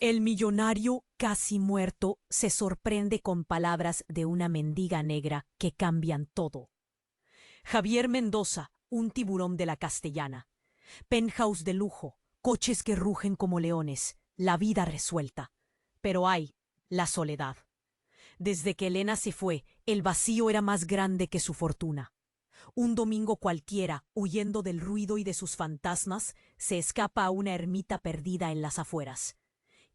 El millonario, casi muerto, se sorprende con palabras de una mendiga negra que cambian todo. Javier Mendoza, un tiburón de la Castellana. Penthouse de lujo, coches que rugen como leones, la vida resuelta. Pero hay la soledad. Desde que Elena se fue, el vacío era más grande que su fortuna. Un domingo cualquiera, huyendo del ruido y de sus fantasmas, se escapa a una ermita perdida en las afueras.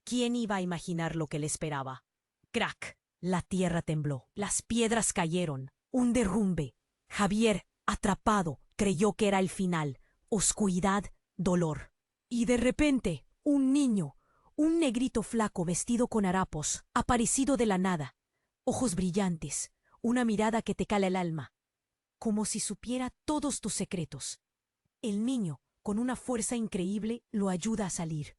¿Quién iba a imaginar lo que le esperaba? Crack. La tierra tembló, las piedras cayeron, un derrumbe. Javier, atrapado, creyó que era el final. Oscuridad, dolor. Y de repente, un niño, un negrito flaco vestido con harapos, aparecido de la nada. Ojos brillantes, una mirada que te cala el alma, como si supiera todos tus secretos. El niño, con una fuerza increíble, lo ayuda a salir.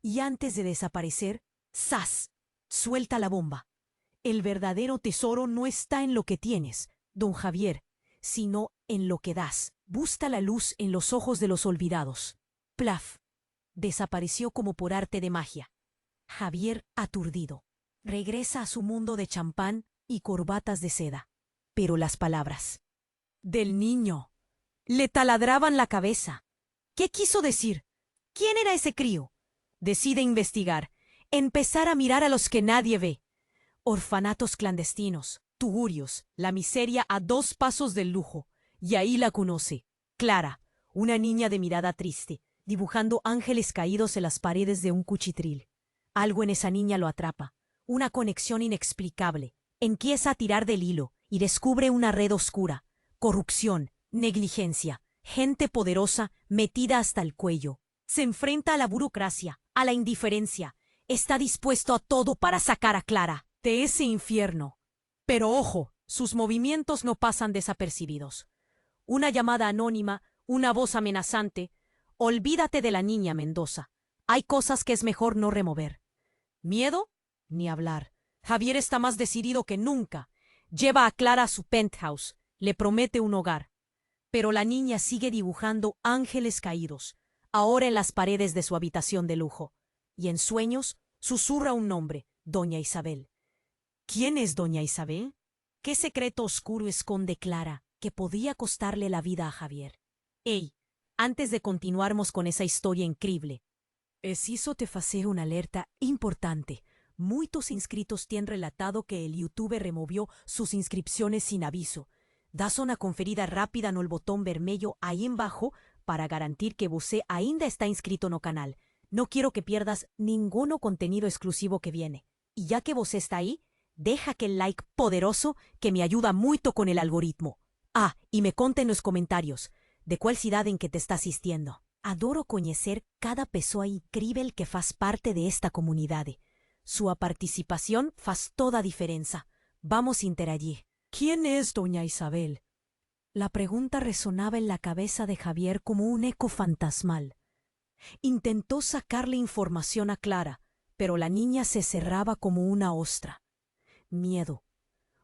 Y antes de desaparecer, ¡zas! Suelta la bomba. El verdadero tesoro no está en lo que tienes, don Javier, sino en lo que das. Busca la luz en los ojos de los olvidados. Plaf. Desapareció como por arte de magia. Javier, aturdido, regresa a su mundo de champán y corbatas de seda. Pero las palabras del niño le taladraban la cabeza. ¿Qué quiso decir? ¿Quién era ese crío? Decide investigar, empezar a mirar a los que nadie ve. Orfanatos clandestinos, tugurios, la miseria a 2 pasos del lujo. Y ahí la conoce. Clara, una niña de mirada triste, dibujando ángeles caídos en las paredes de un cuchitril. Algo en esa niña lo atrapa. Una conexión inexplicable. Empieza a tirar del hilo y descubre una red oscura. Corrupción, negligencia, gente poderosa metida hasta el cuello. Se enfrenta a la burocracia, a la indiferencia. Está dispuesto a todo para sacar a Clara de ese infierno. Pero ojo, sus movimientos no pasan desapercibidos. Una llamada anónima, una voz amenazante. Olvídate de la niña, Mendoza. Hay cosas que es mejor no remover. ¿Miedo? Ni hablar. Javier está más decidido que nunca. Lleva a Clara a su penthouse. Le promete un hogar. Pero la niña sigue dibujando ángeles caídos, ahora en las paredes de su habitación de lujo. Y en sueños susurra un nombre, Doña Isabel. ¿Quién es Doña Isabel? ¿Qué secreto oscuro esconde Clara que podía costarle la vida a Javier? Ey, antes de continuarmos con esa historia increíble, preciso te facer una alerta importante. Muchos inscritos tienen relatado que el YouTube removió sus inscripciones sin aviso. Das una conferida rápida no el botón vermelho ahí embaixo para garantir que você ainda está inscrito no canal. No quiero que pierdas ninguno contenido exclusivo que viene. Y ya que você está ahí, deja aquel like poderoso que me ayuda mucho con el algoritmo. Ah, y me conta en los comentarios de cuál ciudad en que te está asistiendo. Adoro conocer cada pessoa incrível que faz parte de esta comunidad. Su participación faz toda diferencia. Vamos a interagir. ¿Quién es Doña Isabel? La pregunta resonaba en la cabeza de Javier como un eco fantasmal. Intentó sacarle información a Clara, pero la niña se cerraba como una ostra. Miedo,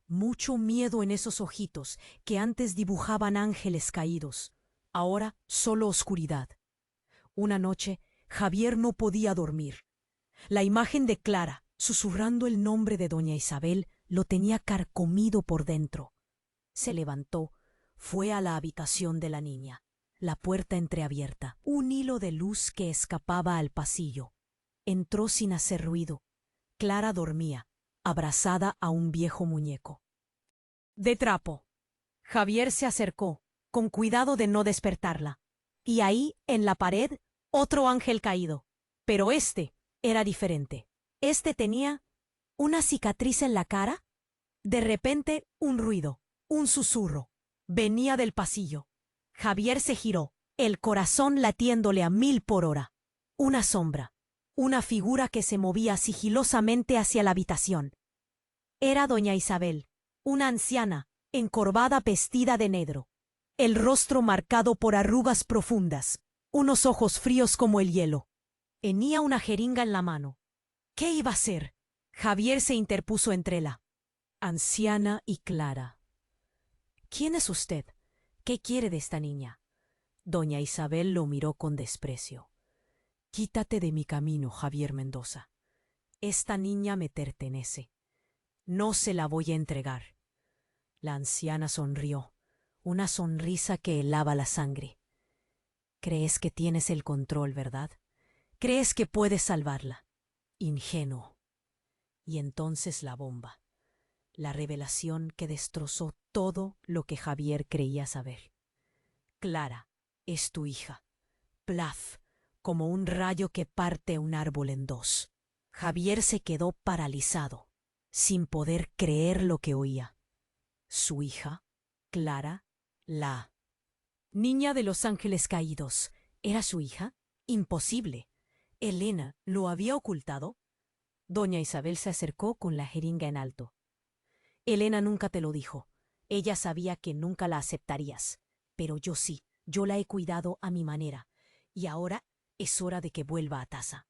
mucho miedo en esos ojitos que antes dibujaban ángeles caídos. Ahora solo oscuridad. Una noche, Javier no podía dormir. La imagen de Clara, susurrando el nombre de Doña Isabel, lo tenía carcomido por dentro. Se levantó, fue a la habitación de la niña. La puerta entreabierta, un hilo de luz que escapaba al pasillo. Entró sin hacer ruido. Clara dormía, abrazada a un viejo muñeco de trapo. Javier se acercó, con cuidado de no despertarla. Y ahí, en la pared, otro ángel caído. Pero este era diferente. Este tenía una cicatriz en la cara. De repente, un ruido, un susurro. Venía del pasillo. Javier se giró, el corazón latiéndole a 1000 por hora. Una sombra, una figura que se movía sigilosamente hacia la habitación. Era Doña Isabel, una anciana, encorvada vestida de negro. El rostro marcado por arrugas profundas, unos ojos fríos como el hielo. Tenía una jeringa en la mano. ¿Qué iba a hacer? Javier se interpuso entre la anciana y Clara. ¿Quién es usted? ¿Qué quiere de esta niña? Doña Isabel lo miró con desprecio. Quítate de mi camino, Javier Mendoza. esta niña me pertenece. No se la voy a entregar. La anciana sonrió, una sonrisa que helaba la sangre. Crees que tienes el control, ¿verdad? Crees que puedes salvarla. Ingenuo. Y entonces la bomba. La revelación que destrozó todo lo que Javier creía saber. Clara es tu hija. Plaf, como un rayo que parte un árbol en dos. Javier se quedó paralizado, sin poder creer lo que oía. Su hija, Clara, la niña de los ángeles caídos, ¿era su hija? Imposible. ¿Elena lo había ocultado? Doña Isabel se acercó con la jeringa en alto. Elena nunca te lo dijo. Ella sabía que nunca la aceptarías. Pero yo sí, yo la he cuidado a mi manera. Y ahora es hora de que vuelva a Taza.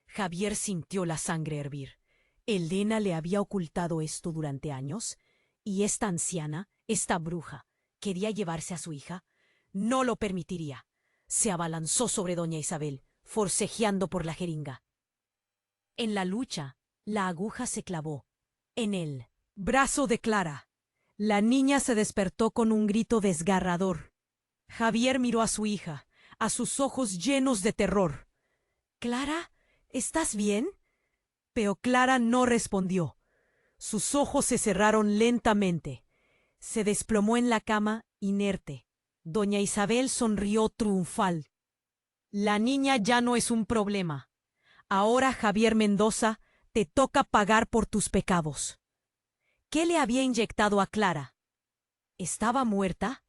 Javier sintió la sangre hervir. Elena le había ocultado esto durante años. Y esta anciana, esta bruja, quería llevarse a su hija. No lo permitiría. Se abalanzó sobre doña Isabel, forcejeando por la jeringa. En la lucha, la aguja se clavó en el brazo de Clara. La niña se despertó con un grito desgarrador. Javier miró a su hija, a sus ojos llenos de terror. —¿Clara? ¿Estás bien? Pero Clara no respondió. Sus ojos se cerraron lentamente. Se desplomó en la cama, inerte. Doña Isabel sonrió triunfal. La niña ya no es un problema. Ahora, Javier Mendoza, te toca pagar por tus pecados. ¿Qué le había inyectado a Clara? ¿Estaba muerta?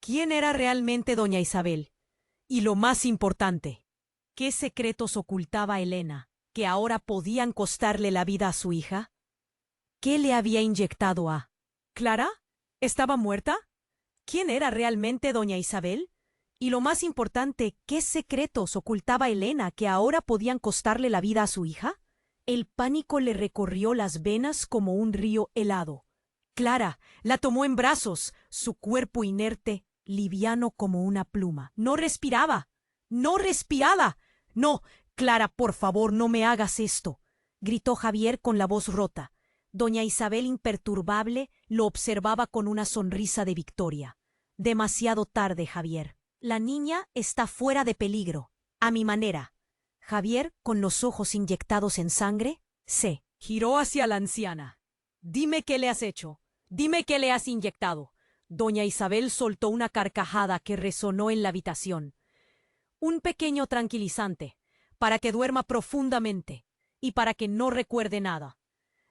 ¿Quién era realmente doña Isabel? Y lo más importante, ¿qué secretos ocultaba Elena que ahora podían costarle la vida a su hija? ¿Qué le había inyectado a Clara? ¿Estaba muerta? ¿Quién era realmente doña Isabel? Y lo más importante, ¿qué secretos ocultaba Elena que ahora podían costarle la vida a su hija? El pánico le recorrió las venas como un río helado. Clara la tomó en brazos, su cuerpo inerte, liviano como una pluma. No respiraba. ¡No respiraba! No, Clara, por favor, no me hagas esto, gritó Javier con la voz rota. Doña Isabel, imperturbable, lo observaba con una sonrisa de victoria. Demasiado tarde, Javier. La niña está fuera de peligro. A mi manera. Javier, con los ojos inyectados en sangre, se giró hacia la anciana. Dime qué le has hecho. Dime qué le has inyectado. Doña Isabel soltó una carcajada que resonó en la habitación. Un pequeño tranquilizante, para que duerma profundamente y para que no recuerde nada.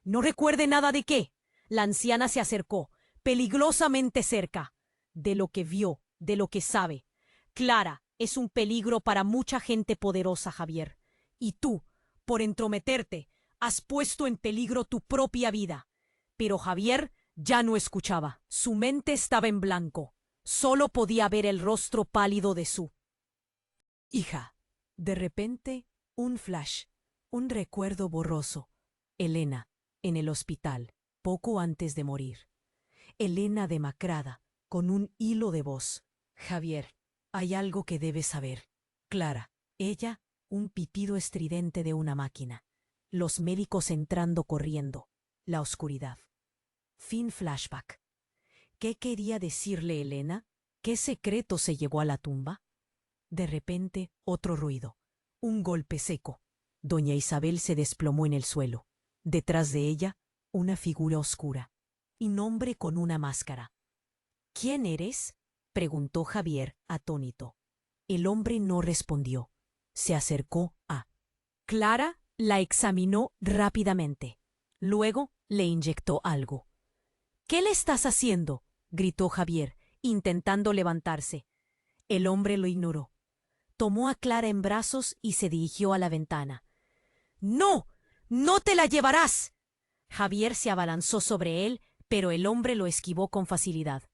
¿No recuerde nada de qué? La anciana se acercó, peligrosamente cerca. De lo que vio, de lo que sabe. Clara es un peligro para mucha gente poderosa, Javier. Y tú, por entrometerte, has puesto en peligro tu propia vida. Pero Javier ya no escuchaba. Su mente estaba en blanco. Solo podía ver el rostro pálido de su hija. De repente, un flash, un recuerdo borroso. Elena, en el hospital, poco antes de morir. Elena demacrada, con un hilo de voz. Javier, hay algo que debes saber. Clara, ella, un pitido estridente de una máquina. Los médicos entrando corriendo. La oscuridad. Fin flashback. ¿Qué quería decirle Elena? ¿Qué secreto se llevó a la tumba? De repente, otro ruido. Un golpe seco. Doña Isabel se desplomó en el suelo. Detrás de ella, una figura oscura. Y un hombre con una máscara. ¿Quién eres? Preguntó Javier, atónito. El hombre no respondió. Se acercó a Clara, la examinó rápidamente. Luego le inyectó algo. ¿Qué le estás haciendo? Gritó Javier, intentando levantarse. El hombre lo ignoró. Tomó a Clara en brazos y se dirigió a la ventana. ¡No! ¡No te la llevarás! Javier se abalanzó sobre él, pero el hombre lo esquivó con facilidad.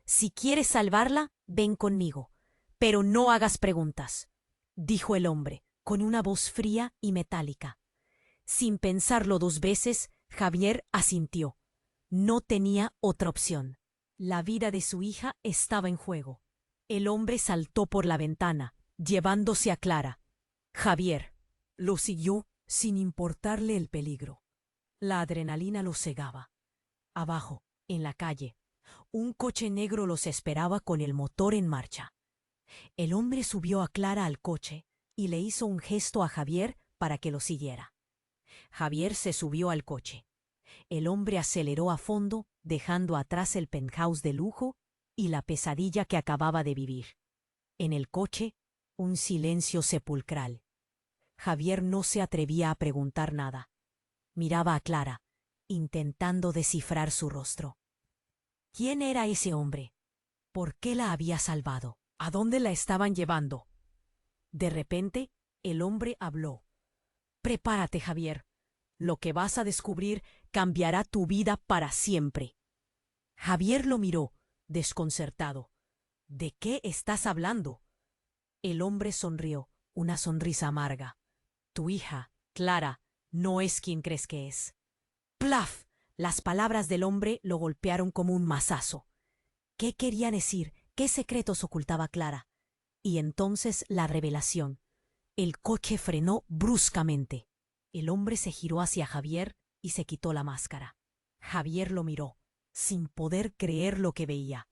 Si quieres salvarla, ven conmigo, pero no hagas preguntas, dijo el hombre, con una voz fría y metálica. Sin pensarlo dos veces, Javier asintió. No tenía otra opción. La vida de su hija estaba en juego. El hombre saltó por la ventana, llevándose a Clara. Javier lo siguió sin importarle el peligro. La adrenalina los cegaba. Abajo, en la calle, un coche negro los esperaba con el motor en marcha. El hombre subió a Clara al coche y le hizo un gesto a Javier para que lo siguiera. Javier se subió al coche. El hombre aceleró a fondo, dejando atrás el penthouse de lujo y la pesadilla que acababa de vivir. En el coche, un silencio sepulcral. Javier no se atrevía a preguntar nada. Miraba a Clara, intentando descifrar su rostro. ¿Quién era ese hombre? ¿Por qué la había salvado? ¿A dónde la estaban llevando? De repente, el hombre habló. Prepárate, Javier. Lo que vas a descubrir cambiará tu vida para siempre. Javier lo miró, desconcertado. ¿De qué estás hablando? El hombre sonrió, una sonrisa amarga. Tu hija, Clara, no es quien crees que es. ¡Plaf! Las palabras del hombre lo golpearon como un mazazo. ¿Qué quería decir? ¿Qué secretos ocultaba Clara? Y entonces la revelación. El coche frenó bruscamente. El hombre se giró hacia Javier y se quitó la máscara. Javier lo miró, sin poder creer lo que veía.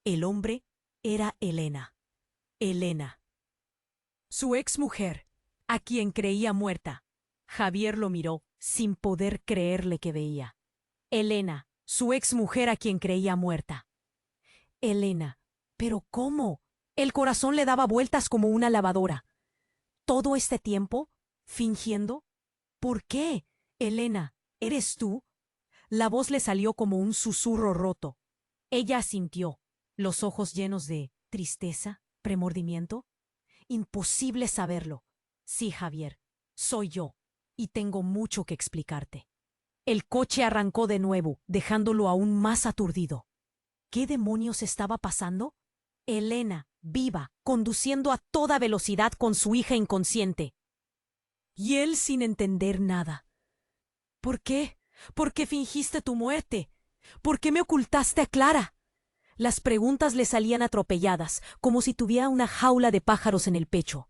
El hombre era Elena. Elena. Su exmujer, a quien creía muerta. Javier lo miró, sin poder creerle que veía. Elena, su exmujer a quien creía muerta. Elena. ¿Pero cómo? El corazón le daba vueltas como una lavadora. ¿Todo este tiempo? ¿Fingiendo? ¿Por qué? Elena, ¿eres tú? La voz le salió como un susurro roto. Ella asintió, los ojos llenos de tristeza, remordimiento. Imposible saberlo. Sí, Javier, soy yo, y tengo mucho que explicarte. El coche arrancó de nuevo, dejándolo aún más aturdido. ¿Qué demonios estaba pasando? Elena, viva, conduciendo a toda velocidad con su hija inconsciente. Y él sin entender nada. ¿Por qué? ¿Por qué fingiste tu muerte? ¿Por qué me ocultaste a Clara? Las preguntas le salían atropelladas, como si tuviera una jaula de pájaros en el pecho.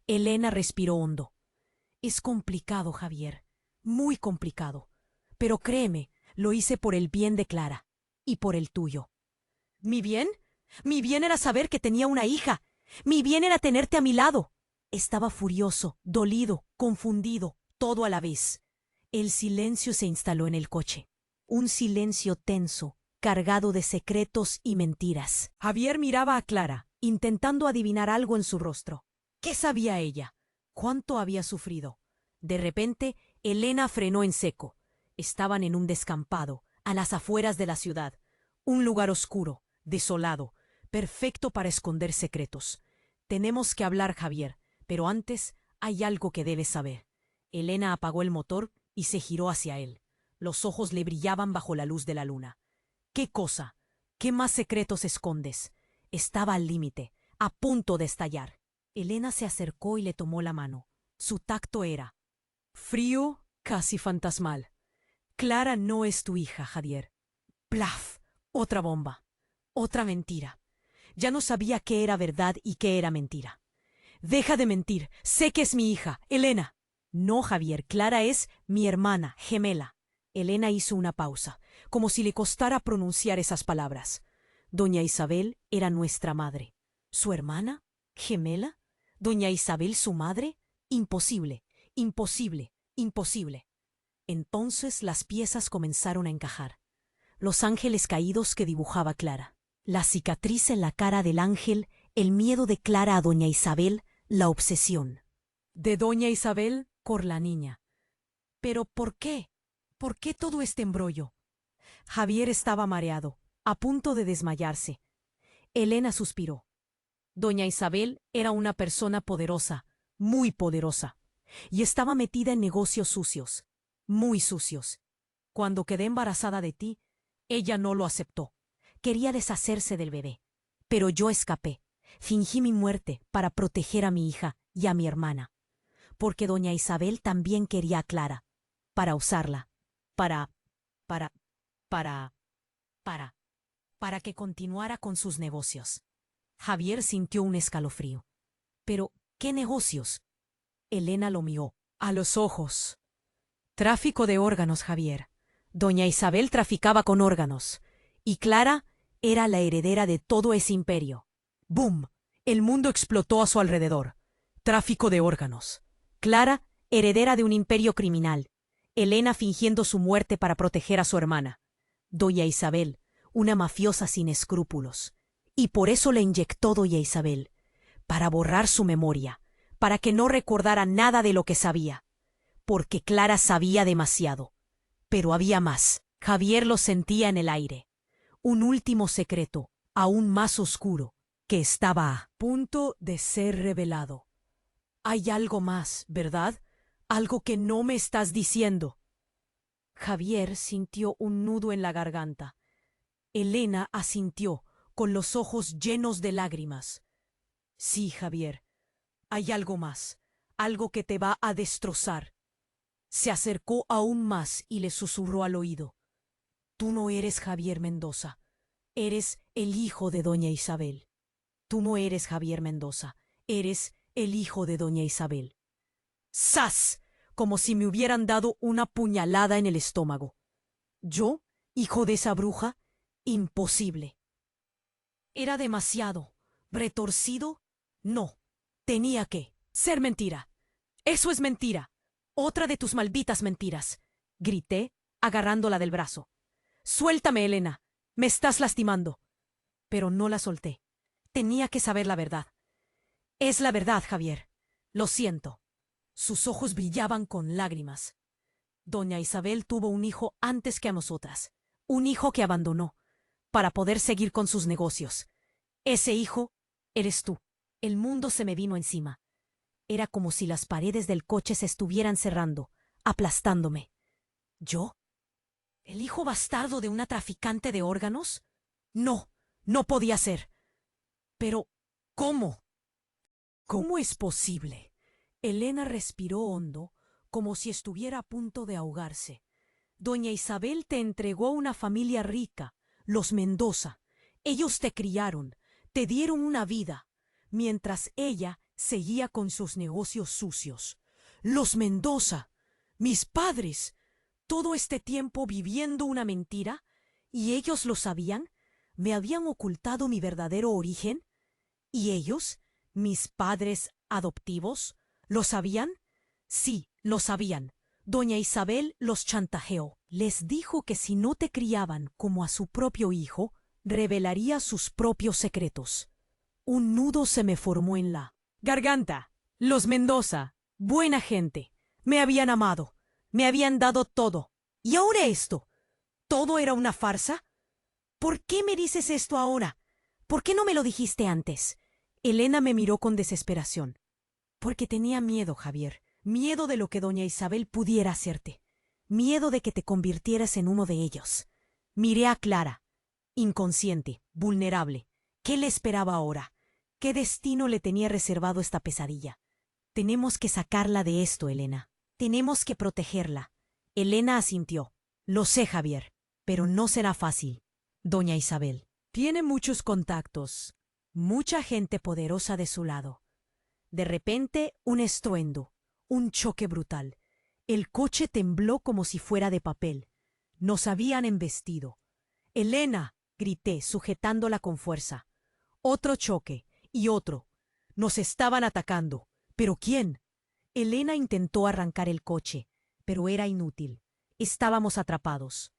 Elena respiró hondo. Es complicado, Javier, muy complicado. Pero créeme, lo hice por el bien de Clara y por el tuyo. ¿Mi bien? Mi bien era saber que tenía una hija. Mi bien era tenerte a mi lado. Estaba furioso, dolido, confundido, todo a la vez. El silencio se instaló en el coche. Un silencio tenso, cargado de secretos y mentiras. Javier miraba a Clara, intentando adivinar algo en su rostro. ¿Qué sabía ella? ¿Cuánto había sufrido? De repente, Elena frenó en seco. Estaban en un descampado, a las afueras de la ciudad. Un lugar oscuro, desolado, perfecto para esconder secretos. Tenemos que hablar, Javier, pero antes hay algo que debes saber. Elena apagó el motor y se giró hacia él. Los ojos le brillaban bajo la luz de la luna. ¿Qué cosa? ¿Qué más secretos escondes? Estaba al límite, a punto de estallar. Elena se acercó y le tomó la mano. Su tacto era frío, casi fantasmal. Clara no es tu hija, Javier. Plaf, otra bomba, otra mentira. Ya no sabía qué era verdad y qué era mentira. Deja de mentir, sé que es mi hija, Elena. No, Javier, Clara es mi hermana, gemela. Elena hizo una pausa, como si le costara pronunciar esas palabras. Doña Isabel era nuestra madre. ¿Su hermana? ¿Gemela? ¿Doña Isabel su madre? Imposible, imposible, imposible. Entonces las piezas comenzaron a encajar. Los ángeles caídos que dibujaba Clara. La cicatriz en la cara del ángel, el miedo de Clara a doña Isabel, la obsesión. De doña Isabel por la niña. ¿Pero por qué? ¿Por qué todo este embrollo? Javier estaba mareado, a punto de desmayarse. Elena suspiró. Doña Isabel era una persona poderosa, muy poderosa, y estaba metida en negocios sucios, muy sucios. Cuando quedé embarazada de ti, ella no lo aceptó. Quería deshacerse del bebé. Pero yo escapé. Fingí mi muerte para proteger a mi hija y a mi hermana. Porque doña Isabel también quería a Clara. Para usarla. Para para, para, para que continuara con sus negocios. Javier sintió un escalofrío. Pero, ¿qué negocios? Elena lo miró, a los ojos. Tráfico de órganos, Javier. Doña Isabel traficaba con órganos, y Clara era la heredera de todo ese imperio. ¡Bum! El mundo explotó a su alrededor. Tráfico de órganos. Clara, heredera de un imperio criminal. Elena fingiendo su muerte para proteger a su hermana. Doña Isabel, una mafiosa sin escrúpulos. Y por eso le inyectó doña Isabel, para borrar su memoria, para que no recordara nada de lo que sabía. Porque Clara sabía demasiado. Pero había más. Javier lo sentía en el aire. Un último secreto, aún más oscuro, que estaba a punto de ser revelado. Hay algo más, ¿verdad? Algo que no me estás diciendo. Javier sintió un nudo en la garganta. Elena asintió, con los ojos llenos de lágrimas. Sí, Javier, hay algo más, algo que te va a destrozar. Se acercó aún más y le susurró al oído. Tú no eres Javier Mendoza, eres el hijo de doña Isabel. Tú no eres Javier Mendoza, eres el hijo de doña Isabel. ¡Sas! Como si me hubieran dado una puñalada en el estómago. ¿Yo, hijo de esa bruja? Imposible. Era demasiado. ¿Retorcido? No. Tenía que ser mentira. Eso es mentira. Otra de tus malditas mentiras. Grité, agarrándola del brazo. Suéltame, Elena. Me estás lastimando. Pero no la solté. Tenía que saber la verdad. Es la verdad, Javier. Lo siento. Sus ojos brillaban con lágrimas. Doña Isabel tuvo un hijo antes que a nosotras. Un hijo que abandonó, para poder seguir con sus negocios. Ese hijo eres tú. El mundo se me vino encima. Era como si las paredes del coche se estuvieran cerrando, aplastándome. ¿Yo? ¿El hijo bastardo de una traficante de órganos? No, no podía ser. Pero, ¿cómo? ¿Cómo es posible? Elena respiró hondo, como si estuviera a punto de ahogarse. Doña Isabel te entregó una familia rica, los Mendoza. Ellos te criaron, te dieron una vida, mientras ella seguía con sus negocios sucios. Los Mendoza, mis padres, todo este tiempo viviendo una mentira, ¿y ellos lo sabían? ¿Me habían ocultado mi verdadero origen? ¿Y ellos, mis padres adoptivos, lo sabían? Sí, lo sabían. Doña Isabel los chantajeó. Les dijo que si no te criaban como a su propio hijo, revelaría sus propios secretos. Un nudo se me formó en la garganta. Los Mendoza, buena gente, me habían amado, me habían dado todo. ¿Y ahora esto? ¿Todo era una farsa? ¿Por qué me dices esto ahora? ¿Por qué no me lo dijiste antes? Elena me miró con desesperación. Porque tenía miedo, Javier. Miedo de lo que doña Isabel pudiera hacerte. Miedo de que te convirtieras en uno de ellos. Miré a Clara, inconsciente, vulnerable. ¿Qué le esperaba ahora? ¿Qué destino le tenía reservado esta pesadilla? Tenemos que sacarla de esto, Elena. Tenemos que protegerla. Elena asintió. Lo sé, Javier, pero no será fácil. Doña Isabel tiene muchos contactos, mucha gente poderosa de su lado. De repente, un estruendo, un choque brutal. El coche tembló como si fuera de papel. Nos habían embestido. ¡Elena! Grité, sujetándola con fuerza. Otro choque, y otro. Nos estaban atacando. ¿Pero quién? Elena intentó arrancar el coche, pero era inútil. Estábamos atrapados.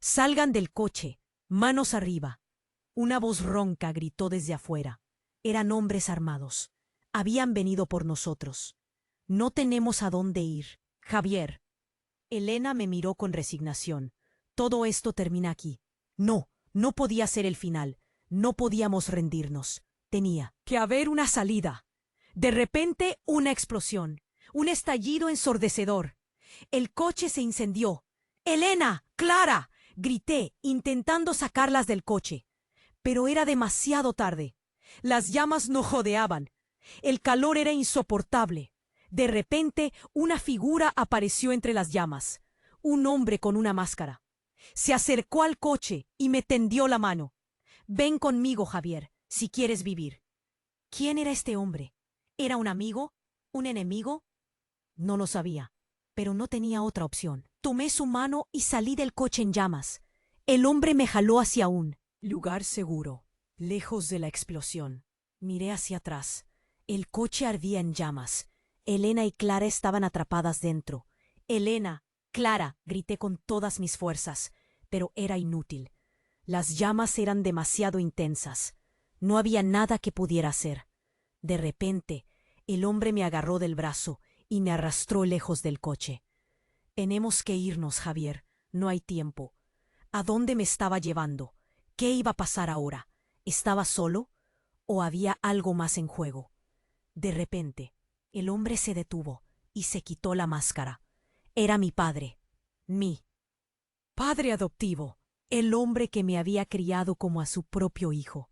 ¡Salgan del coche! ¡Manos arriba! Una voz ronca gritó desde afuera. Eran hombres armados. Habían venido por nosotros. No tenemos a dónde ir. Javier. Elena me miró con resignación. Todo esto termina aquí. No, no podía ser el final. No podíamos rendirnos. Tenía que haber una salida. De repente, una explosión. Un estallido ensordecedor. El coche se incendió. ¡Elena! ¡Clara! Grité, intentando sacarlas del coche. Pero era demasiado tarde. Las llamas nos jodeaban. El calor era insoportable. De repente, una figura apareció entre las llamas. Un hombre con una máscara. Se acercó al coche y me tendió la mano. Ven conmigo, Javier, si quieres vivir. ¿Quién era este hombre? ¿Era un amigo? ¿Un enemigo? No lo sabía, pero no tenía otra opción. Tomé su mano y salí del coche en llamas. El hombre me jaló hacia un lugar seguro, lejos de la explosión. Miré hacia atrás. El coche ardía en llamas. Elena y Clara estaban atrapadas dentro. Elena, Clara, grité con todas mis fuerzas, pero era inútil. Las llamas eran demasiado intensas. No había nada que pudiera hacer. De repente, el hombre me agarró del brazo y me arrastró lejos del coche. Tenemos que irnos, Javier. No hay tiempo. ¿A dónde me estaba llevando? ¿Qué iba a pasar ahora? ¿Estaba solo? ¿O había algo más en juego? De repente, el hombre se detuvo y se quitó la máscara. Era mi padre. Mi padre adoptivo. El hombre que me había criado como a su propio hijo.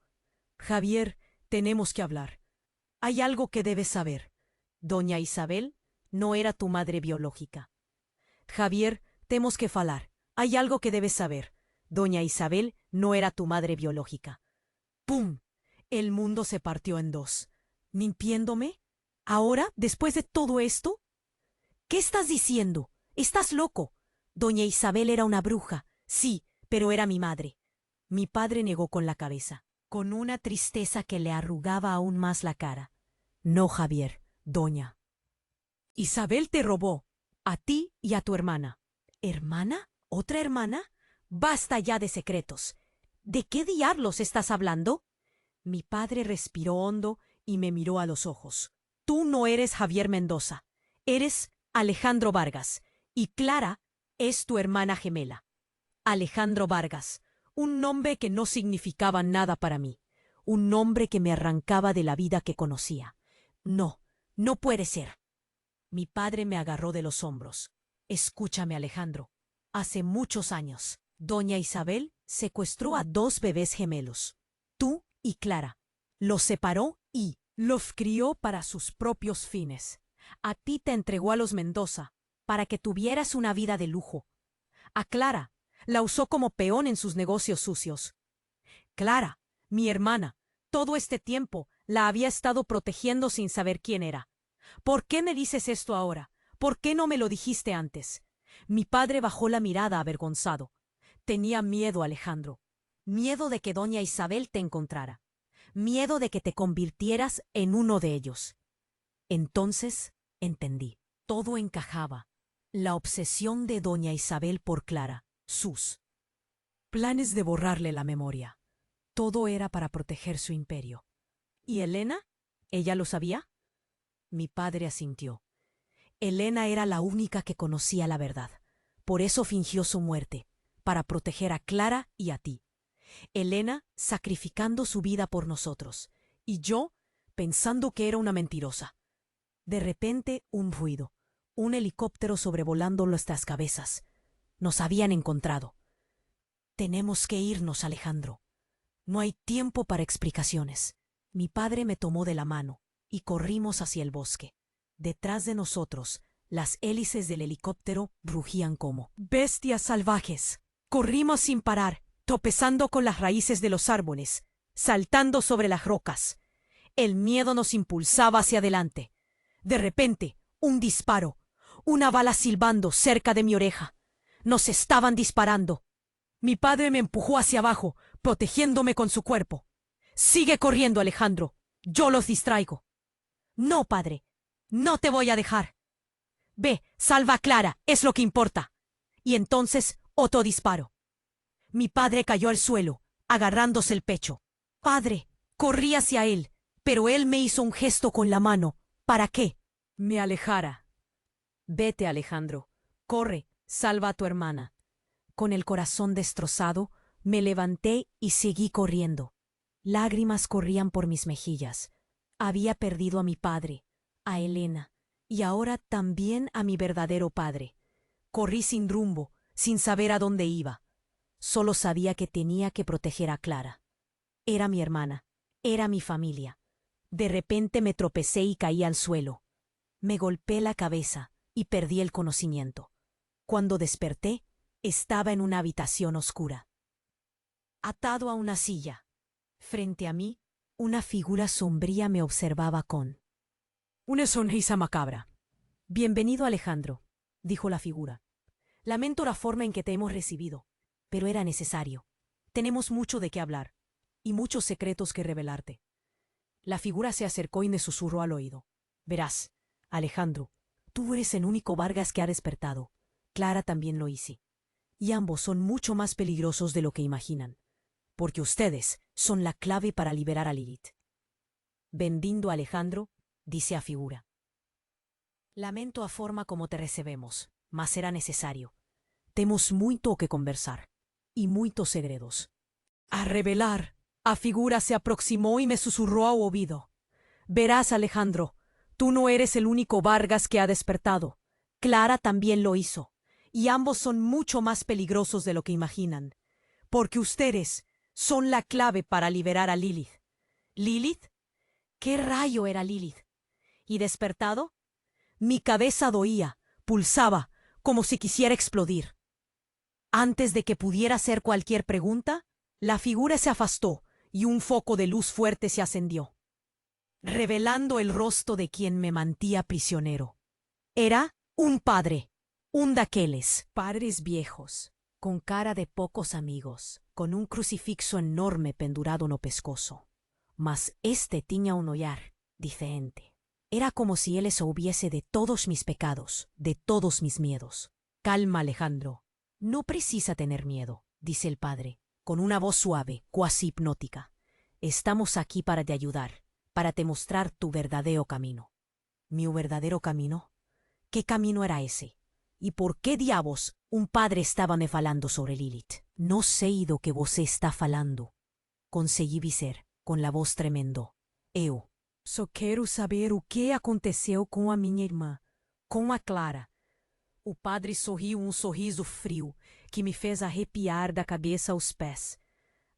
Javier, tenemos que hablar. Hay algo que debes saber. Doña Isabel no era tu madre biológica. Javier, tenemos que falar. Hay algo que debes saber. Doña Isabel no era tu madre biológica. ¡Pum! El mundo se partió en dos. ¿Mintiéndome? ¿Ahora, después de todo esto? ¿Qué estás diciendo? Estás loco. Doña Isabel era una bruja, sí, pero era mi madre. Mi padre negó con la cabeza, con una tristeza que le arrugaba aún más la cara. No, Javier, doña Isabel te robó, a ti y a tu hermana. ¿Hermana? ¿Otra hermana? Basta ya de secretos. ¿De qué diablos estás hablando? Mi padre respiró hondo y me miró a los ojos. Tú no eres Javier Mendoza, eres Alejandro Vargas, y Clara es tu hermana gemela. Alejandro Vargas, un nombre que no significaba nada para mí, un nombre que me arrancaba de la vida que conocía. No, no puede ser. Mi padre me agarró de los hombros. Escúchame, Alejandro. Hace muchos años, doña Isabel secuestró a 2 bebés gemelos, tú y Clara. Los separó y los crió para sus propios fines. A ti te entregó a los Mendoza para que tuvieras una vida de lujo. A Clara la usó como peón en sus negocios sucios. Clara, mi hermana, todo este tiempo la había estado protegiendo sin saber quién era. ¿Por qué me dices esto ahora? ¿Por qué no me lo dijiste antes? Mi padre bajó la mirada avergonzado. Tenía miedo, Alejandro. Miedo de que doña Isabel te encontrara. Miedo de que te convirtieras en uno de ellos. Entonces entendí. Todo encajaba. La obsesión de doña Isabel por Clara, sus planes de borrarle la memoria. Todo era para proteger su imperio. ¿Y Elena? ¿Ella lo sabía? Mi padre asintió. Elena era la única que conocía la verdad. Por eso fingió su muerte, para proteger a Clara y a ti. Elena sacrificando su vida por nosotros, y yo pensando que era una mentirosa. De repente, un ruido. Un helicóptero sobrevolando nuestras cabezas. Nos habían encontrado. Tenemos que irnos, Alejandro. No hay tiempo para explicaciones. Mi padre me tomó de la mano y corrimos hacia el bosque. Detrás de nosotros, las hélices del helicóptero rugían como bestias salvajes. Corrimos sin parar, tropezando con las raíces de los árboles, saltando sobre las rocas. El miedo nos impulsaba hacia adelante. De repente, un disparo, una bala silbando cerca de mi oreja. Nos estaban disparando. Mi padre me empujó hacia abajo, protegiéndome con su cuerpo. Sigue corriendo, Alejandro. Yo los distraigo. No, padre. No te voy a dejar. Ve, salva a Clara, es lo que importa. Y entonces, otro disparo. Mi padre cayó al suelo, agarrándose el pecho. Padre, corrí hacia él, pero él me hizo un gesto con la mano. ¿Para qué? Me alejara. Vete, Alejandro. Corre, salva a tu hermana. Con el corazón destrozado, me levanté y seguí corriendo. Lágrimas corrían por mis mejillas. Había perdido a mi padre, a Elena, y ahora también a mi verdadero padre. Corrí sin rumbo, sin saber a dónde iba. Solo sabía que tenía que proteger a Clara. Era mi hermana, era mi familia. De repente me tropecé y caí al suelo. Me golpeé la cabeza y perdí el conocimiento. Cuando desperté, estaba en una habitación oscura. Atado a una silla. Frente a mí, una figura sombría me observaba con una sonrisa macabra. Bienvenido, Alejandro, dijo la figura. Lamento la forma en que te hemos recibido, pero era necesario. Tenemos mucho de qué hablar y muchos secretos que revelarte. La figura se acercó y me susurró al oído. Verás, Alejandro, tú eres el único Vargas que ha despertado. Clara también lo hizo. Y ambos son mucho más peligrosos de lo que imaginan, porque ustedes son la clave para liberar a Lilith. Bendindo Alejandro, dice a figura. Lamento a forma como te recebemos, mas será necesario. Temos muito que conversar, y muitos segredos. A revelar, a figura se aproximó y me susurró a oído. Verás, Alejandro, tú no eres el único Vargas que ha despertado. Clara también lo hizo, y ambos son mucho más peligrosos de lo que imaginan, porque ustedes son la clave para liberar a Lilith. ¿Lilith? ¿Qué rayo era Lilith? ¿Y despertado? Mi cabeza doía, pulsaba, como si quisiera explodir. Antes de que pudiera hacer cualquier pregunta, la figura se afastó y un foco de luz fuerte se ascendió, revelando el rostro de quien me mantía prisionero. Era un padre, un daqueles padres viejos, con cara de pocos amigos, con un crucifixo enorme pendurado no pescozo. Mas este tenía un ollar diferente. Era como si él se hubiese de todos mis pecados, de todos mis miedos. Calma, Alejandro. No precisa tener miedo, dice el padre, con una voz suave, cuasi hipnótica. Estamos aquí para te ayudar, para te mostrar tu verdadero camino. ¿Mi verdadero camino? ¿Qué camino era ese? ¿Y por qué diabos un padre estaba me falando sobre Lilith? No sé do que você está falando. Conseguí dizer, con la voz tremendo. Eu só quero saber o que aconteceu com a minha irmã, com a Clara. O padre sorriu um sorriso frio, que me fez arrepiar da cabeça aos pés.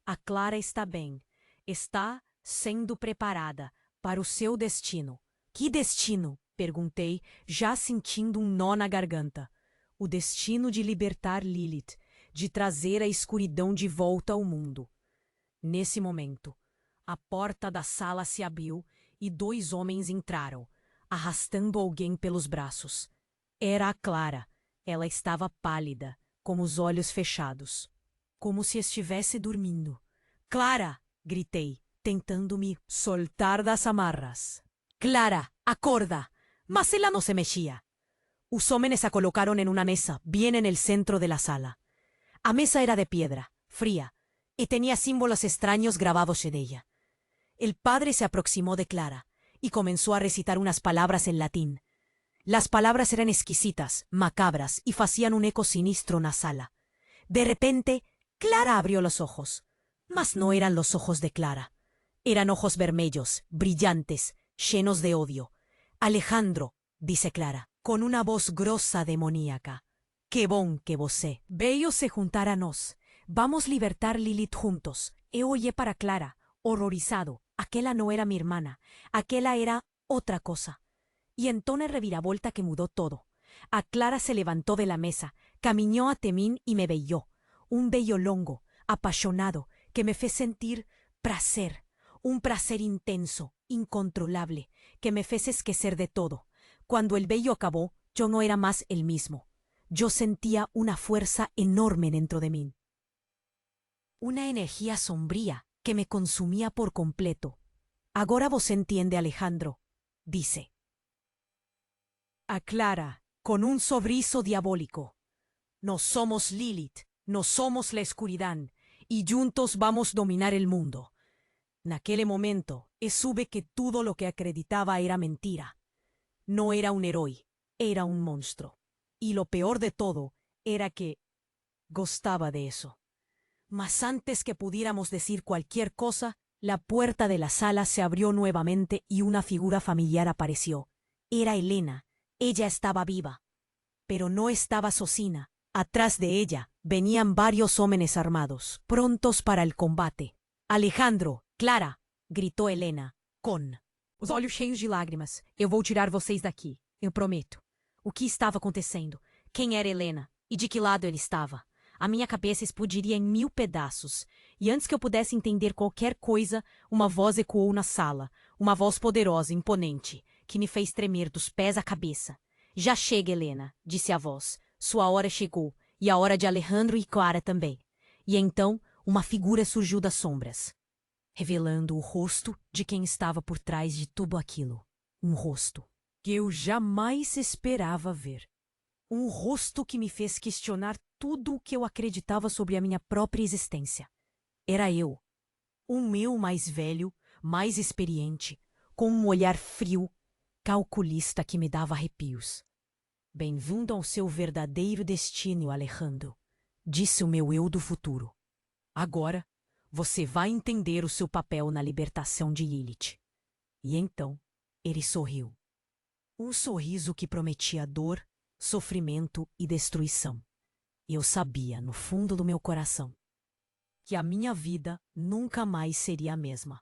A Clara está bem, está sendo preparada para o seu destino. Que destino? Perguntei, já sentindo um nó na garganta. O destino de libertar Lilith, de trazer a escuridão de volta ao mundo. Nesse momento, a porta da sala se abriu e 2 homens entraram, arrastando alguém pelos braços. Era a Clara. Ela estava pálida, com os olhos fechados, como se estivesse dormindo. Clara! Gritei, tentando me soltar das amarras. Clara, acorda! Mas ela não se mexia. Os homens a colocaron en una mesa, bien en el centro de la sala. A mesa era de piedra, fría, y tenía símbolos extraños grabados en ella. El padre se aproximó de Clara y comenzó a recitar unas palabras en latín. Las palabras eran exquisitas, macabras, y hacían un eco sinistro en la sala. De repente, Clara abrió los ojos. Mas no eran los ojos de Clara. Eran ojos vermelhos, brillantes, llenos de odio. Alejandro, dice Clara, con una voz grosa demoníaca. Que bon que você. Veio se juntar a nós. Vamos libertar Lilith juntos. E oye para Clara, horrorizado. Aquela no era mi hermana. Aquela era otra cosa. Y entonces reviravolta que mudó todo. A Clara se levantó de la mesa, caminó a Temín y me belló. Un bello longo, apasionado, que me fez sentir placer. Un placer intenso, incontrolable, que me fez esquecer de todo. Cuando el bello acabó, yo no era más el mismo. Yo sentía una fuerza enorme dentro de mí. Una energía sombría que me consumía por completo. Agora vos entiende, Alejandro, dice. A Clara, con un sorriso diabólico. No somos Lilith, no somos la oscuridad, y juntos vamos a dominar el mundo. Naquele momento, supe que todo lo que acreditaba era mentira. No era un héroe, era un monstruo. Y lo peor de todo era que gostaba de eso. Mas antes que pudiéramos decir cualquier cosa, la puerta de la sala se abrió nuevamente y una figura familiar apareció. Era Elena. Ella estaba viva, pero no estaba Socina. Atrás de ella venían varios hombres armados, prontos para el combate. Alejandro, Clara, gritó Helena, com os olhos cheios de lágrimas. Eu vou tirar vocês daqui, eu prometo. O que estava acontecendo? Quem era Helena? E de que lado ele estava? A minha cabeça explodiria em 1000 pedaços. E antes que eu pudesse entender qualquer coisa, uma voz ecoou na sala. Uma voz poderosa, imponente, que me fez tremer dos pés à cabeça. Já chega, Helena, disse a voz. Sua hora chegou, e a hora de Alejandro e Clara também. E então, uma figura surgiu das sombras, revelando o rosto de quem estava por trás de tudo aquilo. Um rosto que eu jamais esperava ver. Um rosto que me fez questionar tudo o que eu acreditava sobre a minha própria existência. Era eu. Um eu mais velho, mais experiente, com um olhar frio, calculista que me dava arrepios. Bem-vindo ao seu verdadeiro destino, Alejandro, disse o meu eu do futuro. Agora, você vai entender o seu papel na libertação de Lilith. E então, ele sorriu. Um sorriso que prometia dor, sofrimento e destruição. Eu sabia, no fundo do meu coração, que a minha vida nunca mais seria a mesma.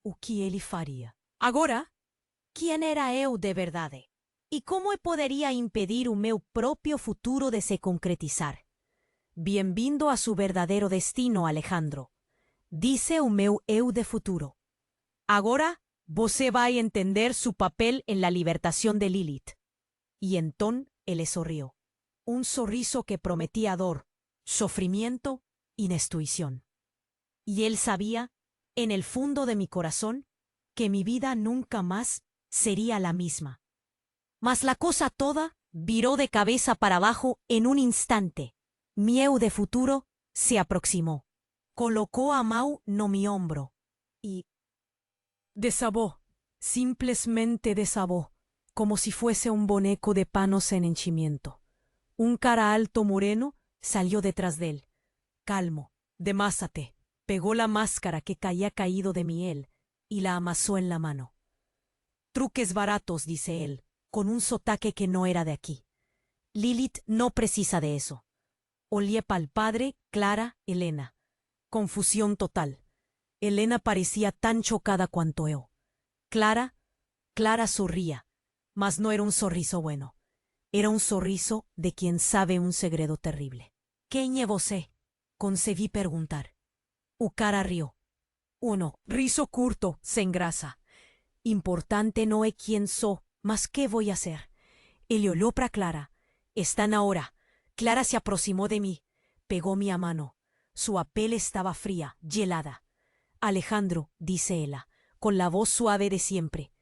O que ele faria? Agora, quem era eu de verdade? E como eu poderia impedir o meu próprio futuro de se concretizar? Bem-vindo a su verdadeiro destino, Alejandro, disse o meu eu de futuro. Agora, você vai entender su papel en la libertación de Lilith. Y então ele sorrió. Un sorriso que prometía dor, sufrimiento y destrucción. Y él sabía, en el fondo de mi corazón, que mi vida nunca más sería la misma. Mas la cosa toda viró de cabeza para abajo en un instante. Mi eu de futuro se aproximó. Colocó a Mau no mi hombro y desabó, simplemente desabó, como si fuese un boneco de panos en henchimiento. Un cara alto moreno salió detrás de él. Calmo, demásate, pegó la máscara que caía caído de miel y la amasó en la mano. Truques baratos, dice él, con un sotaque que no era de aquí. Lilith no precisa de eso. Olía pa'l padre, Clara, Helena. Confusión total. Helena parecía tan chocada cuanto yo. Clara sorría, mas no era un sorriso bueno. Era un sorriso de quien sabe un segredo terrible. «Quem é você?» Concebí perguntar. O cara rió. Uno, riso curto, sem graça. Importante no é quién sou, mas qué voy a hacer. Él olhó para Clara. Están ahora. Clara se aproximó de mí. Pegó mi mano. Su piel estaba fría, gelada. Alejandro, dice ella, con la voz suave de siempre.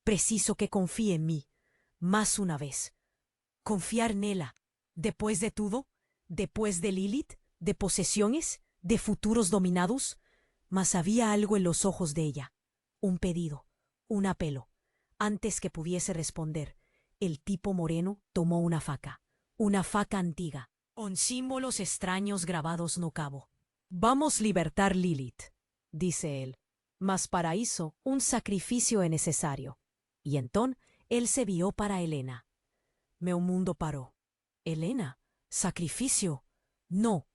Preciso que confíe en mí. Más una vez. Confiar en ella. Después de todo, después de Lilith, de posesiones, de futuros dominados. Mas había algo en los ojos de ella. Un pedido. Un apelo. Antes que pudiese responder, el tipo moreno tomó una faca antigua, con símbolos extraños grabados no cabo. Vamos libertar Lilith, dice él, mas para eso un sacrificio es necesario. Y entonces él se vio para Helena. Meu mundo paró. Helena, sacrificio, no.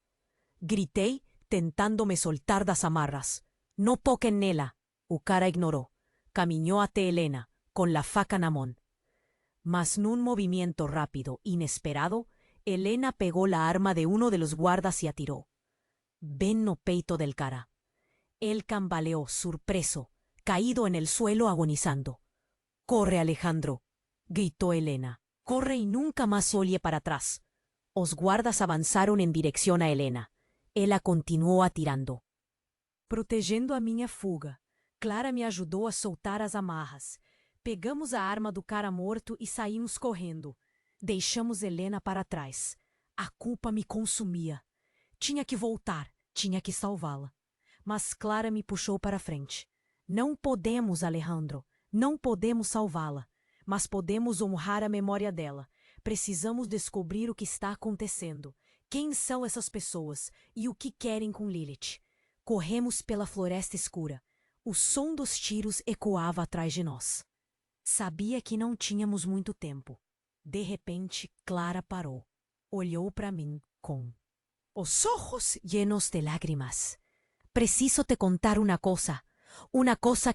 Grité, tentándome soltar das amarras. No toquen nela. O cara ignoró. Caminó ante Helena, con la faca na mão. Mas nun movimiento rápido, inesperado, Helena pegó la arma de uno de los guardas y atiró. Ven no peito del cara. Él cambaleó, sorpreso, caído en el suelo agonizando. «Corre, Alejandro», gritó Helena. «Corre y nunca más oye para atrás». Os guardas avanzaron en dirección a Helena. Ela continuó atirando. Protegendo a minha fuga, Clara me ajudou a soltar as amarras. Pegamos a arma do cara morto e saímos correndo. Deixamos Helena para trás. A culpa me consumia. Tinha que voltar, tinha que salvá-la. Mas Clara me puxou para frente. Não podemos, Alejandro. Não podemos salvá-la. Mas podemos honrar a memória dela. Precisamos descobrir o que está acontecendo. Quem são essas pessoas e o que querem com Lilith? Corremos pela floresta escura. O som dos tiros ecoava atrás de nós. Sabia que não tínhamos muito tempo. De repente, Clara parou. Olhou para mim com os ojos llenos de lágrimas. Preciso te contar una cosa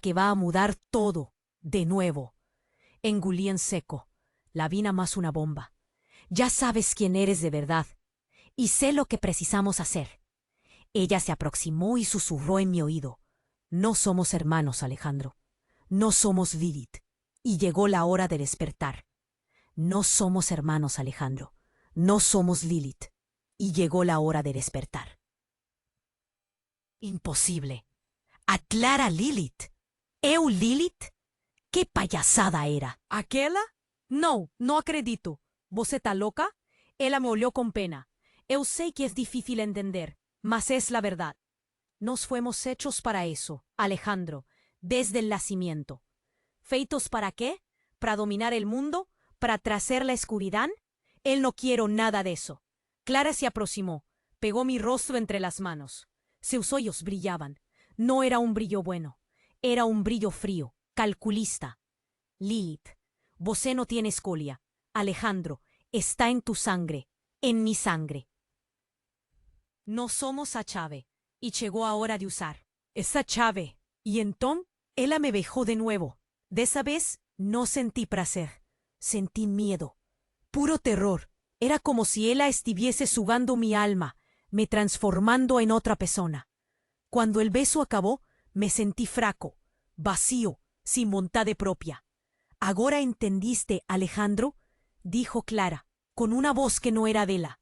que va a mudar todo, de nuevo. Engulí en seco. La vi nada más una bomba. Ya sabes quién eres de verdad. Y sé lo que precisamos hacer. Ella se aproximó y susurró en mi oído. No somos hermanos, Alejandro. No somos Lilith. Y llegó la hora de despertar. No somos hermanos, Alejandro. No somos Lilith. Y llegó la hora de despertar. Imposible. Aclara Lilith. ¿Eu Lilith? Que palhaçada era. Aquela? Não, não acredito. Você tá louca? Ela me olhou com pena. Eu sei que es difícil entender, mas es la verdad. Nos fuimos hechos para eso, Alejandro, desde el nacimiento. ¿Feitos para qué? ¿Para dominar el mundo? ¿Para traer la oscuridad? Él no quiero nada de eso. Clara se aproximó, pegó mi rostro entre las manos. Sus ojos brillaban. No era un brillo bueno, era un brillo frío, calculista. Lilith, você no tiene escolia. Alejandro, está en tu sangre, en mi sangre. No somos a chave, y llegó a hora de usar esa chave. Y entonces, ella me dejó de nuevo. De esa vez, no sentí placer, sentí miedo, puro terror. Era como si ella estuviese sugando mi alma, me transformando en otra persona. Cuando el beso acabó, me sentí fraco, vacío, sin voluntad propia. ¿Ahora entendiste, Alejandro? Dijo Clara, con una voz que no era de ella.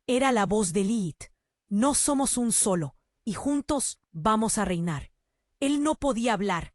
Era la voz de Lilith. No somos un solo, y juntos vamos a reinar. Él no podía hablar,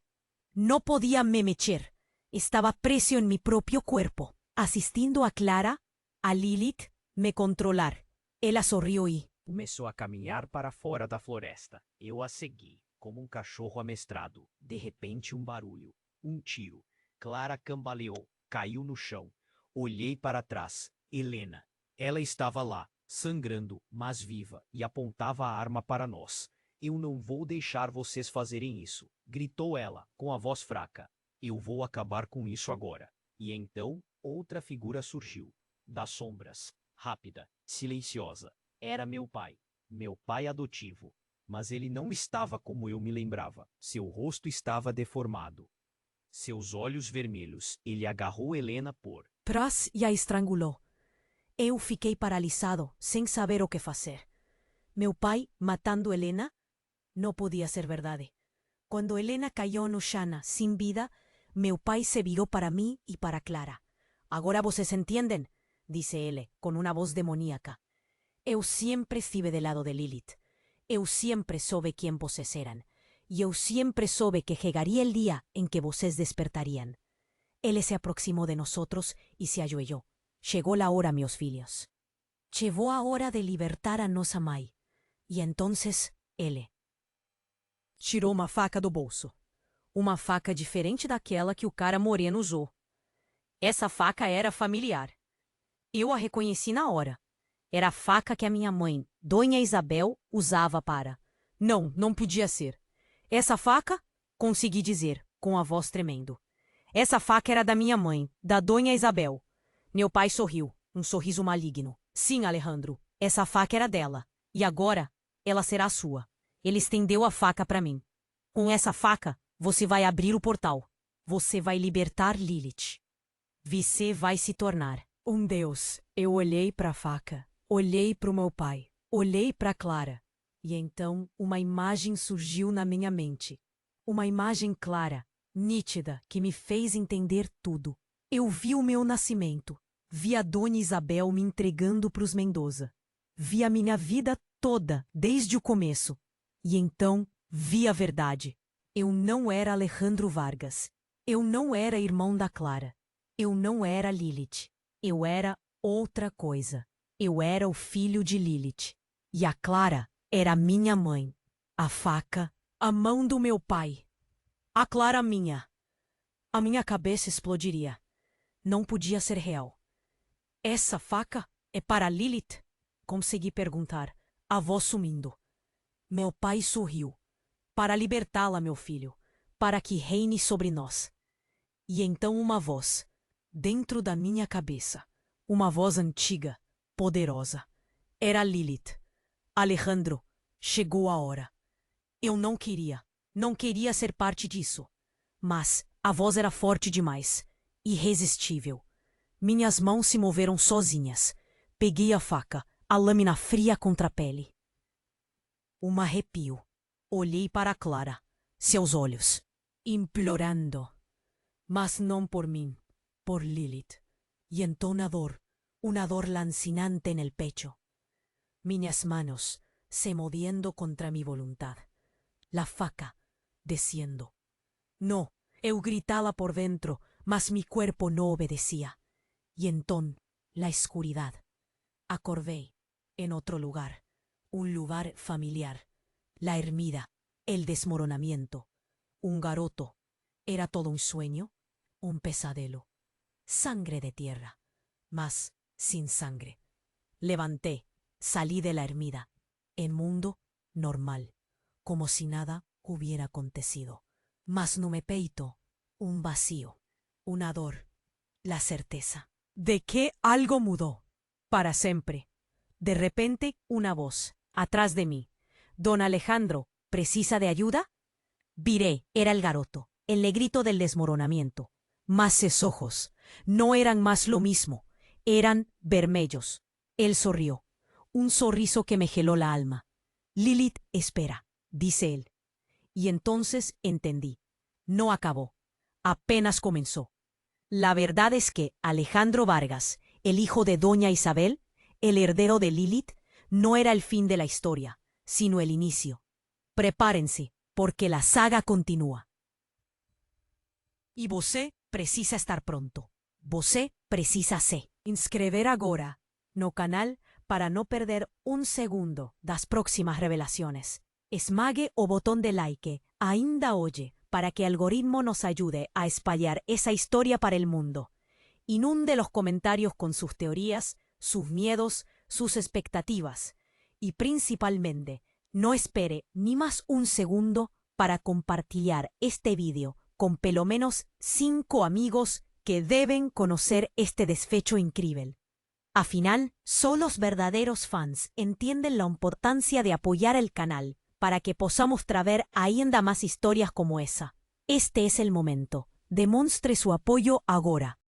no podía me mechar. Estaba preso en mi propio cuerpo, asistiendo a Clara, a Lilith, me controlar. Ela sorriu e começou a caminhar para fora da floresta. Eu a segui, como um cachorro amestrado. De repente, um barulho, um tiro. Clara cambaleou, caiu no chão. Olhei para trás. Helena. Ela estava lá, sangrando, mas viva, e apontava a arma para nós. Eu não vou deixar vocês fazerem isso, gritou ela, com a voz fraca. Eu vou acabar com isso agora. E então, outra figura surgiu. Das sombras, rápida, silenciosa. Era meu pai adotivo. Mas ele não estava como eu me lembrava. Seu rosto estava deformado. Seus olhos vermelhos. Ele agarrou Helena por trás e a estrangulou. Eu fiquei paralisado, sem saber o que fazer. Meu pai matando Helena? Não podia ser verdade. Quando Helena caiu no chão, sem vida, meu pai se virou para mim e para Clara. Agora vocês entendem? Disse ele, com uma voz demoníaca. Eu sempre estive del lado de Lilith. Eu sempre soube quem vocês eram. E eu sempre soube que chegaria el dia em que vocês despertariam. Ele se aproximou de nosotros e se ajoelhou. Chegou a hora, meus filhos. Chegou a hora de libertar a nossa mãe. E entonces, ele tirou uma faca do bolso. Uma faca diferente daquela que o cara moreno usou. Essa faca era familiar. Eu a reconheci na hora. Era a faca que a minha mãe, Dona Isabel, usava para... Não podia ser. Essa faca, consegui dizer, com a voz tremendo. Essa faca era da minha mãe, da Dona Isabel. Meu pai sorriu, um sorriso maligno. Sim, Alejandro, essa faca era dela. E agora, ela será sua. Ele estendeu a faca para mim. Com essa faca, você vai abrir o portal. Você vai libertar Lilith. Você vai se tornar um deus. Eu olhei para a faca. Olhei para o meu pai, olhei para Clara, e então uma imagem surgiu na minha mente. Uma imagem clara, nítida, que me fez entender tudo. Eu vi o meu nascimento, vi a Dona Isabel me entregando para os Mendoza. Vi a minha vida toda, desde o começo. E então vi a verdade. Eu não era Alejandro Vargas. Eu não era irmão da Clara. Eu não era Lilith. Eu era outra coisa. Eu era o filho de Lilith. E a Clara era minha mãe. A faca, a mão do meu pai. A Clara minha. A minha cabeça explodiria. Não podia ser real. Essa faca é para Lilith? Consegui perguntar, a voz sumindo. Meu pai sorriu. Para libertá-la, meu filho. Para que reine sobre nós. E então uma voz, dentro da minha cabeça. Uma voz antiga, poderosa. Era Lilith. Alejandro, chegou a hora. Eu não queria ser parte disso. Mas a voz era forte demais, irresistível. Minhas mãos se moveram sozinhas. Peguei a faca, a lâmina fria contra a pele. Um arrepio. Olhei para Clara, seus olhos, implorando. Mas não por mim, por Lilith. y entonador, una dor lancinante en el pecho. Miñas manos se moviendo contra mi voluntad. La faca, desciendo. No, eu gritaba por dentro, mas mi cuerpo no obedecía. Y entón, la escuridad. Acordé, en otro lugar, un lugar familiar. La ermida, el desmoronamiento. Un garoto. ¿Era todo un sueño? Un pesadelo. Sangre de tierra, mas sin sangre. Levanté, salí de la ermida, en mundo normal, como si nada hubiera acontecido. Mas no me peito, un vacío, una dor, la certeza de que algo mudó, para siempre. De repente, una voz, atrás de mí. Don Alejandro, ¿precisa de ayuda? Viré, era el garoto, el negrito del desmoronamiento. Mas sus ojos no eran más lo mismo, eran vermellos. Él sonrió, un sorriso que me geló la alma. Lilith, espera, dice él. Y entonces entendí. No acabó, apenas comenzó. La verdad es que Alejandro Vargas, el hijo de doña Isabel, el heredero de Lilith, no era el fin de la historia, sino el inicio. Prepárense, porque la saga continúa. Y você precisa estar pronto. Você precisa se inscrever agora no canal para no perder un segundo das próximas revelaciones. Esmague o botón de like ainda hoy para que el algoritmo nos ayude a espalhar esa historia para el mundo. Inunde los comentarios con sus teorías, sus miedos, sus expectativas. Y principalmente, no espere ni más un segundo para compartir este vídeo con pelo menos 5 amigos que deben conocer este desfecho increíble. Al final, solo los verdaderos fans entienden la importancia de apoyar el canal para que podamos traer ainda más historias como esa. Este es el momento. Demuestre su apoyo ahora.